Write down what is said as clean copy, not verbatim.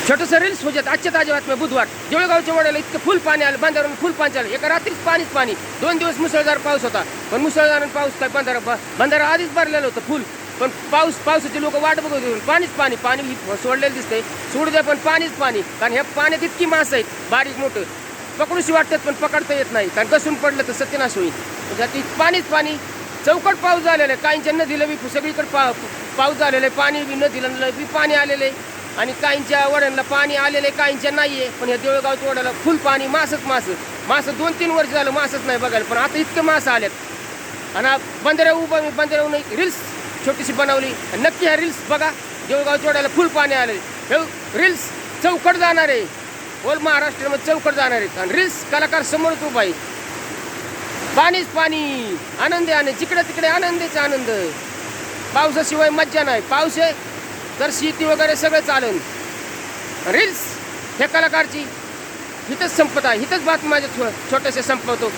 छोटंसं रील्स होत आजच्या ताज्या बातम्या बुधवार. देऊळगावच्या वड्याला इतकं फुल पाणी आलं, बांधावरून फुल पाणी आलं. एका रात्रीच पाणी. 2 दिवस मुसळधार पाऊस होता, पण मुसळधार पाऊस काय बंधारा आधीच भरलेलं होतं फुल. पण पावसाचे लोक वाट बघत होते. पाणी सोडलेलं दिसतंय. सोडू द्या, पण पाणी. कारण ह्या पाण्यात इतकी मास आहेत, बारीक मोठं पकडूशी वाटतात, पण पकडता येत नाही. कारण घसून पडलं तर सत्यनाश होईल. म्हणजे पाणी चौकट पाऊस झालेला आहे. काहींच्या नदीला बी सगळीकडे पाऊस झालेला आहे. पाणी बी नदीला बी पाणी आलेलं आहे, आणि काहींच्या वड्यांना पाणी आलेलं आहे, काहींच्या नाही आहे. पण ह्या देऊळगावच्या वड्याला फुल पाणी. मासं 2-3 वर्ष झालं मासच नाही बघायला, पण आता इतके मासं आल्यात. आणि बंधाऱ्यावरून एक रील्स छोटीशी बनवली. नक्की ह्या रील्स बघा. देऊळगावच्या वड्याला फुल पाणी आले. हे रील्स चौकट जाणार आहे, ऑल महाराष्ट्रामध्ये चौकट जाणार आहेत. आणि रील्स कलाकार समोरच उभा आहे. पाणी आनंद आहे. जिकडे तिकडे आनंदीचा आनंद. पावसाशिवाय मज्जा नाही. पाऊस आहे तर शेती वगैरे सगळं चालेल. रील्स ह्या कलाकारची हिथंच संपत आहे. हिथंच बातमी माझ्या छोट्याशा संपवतो.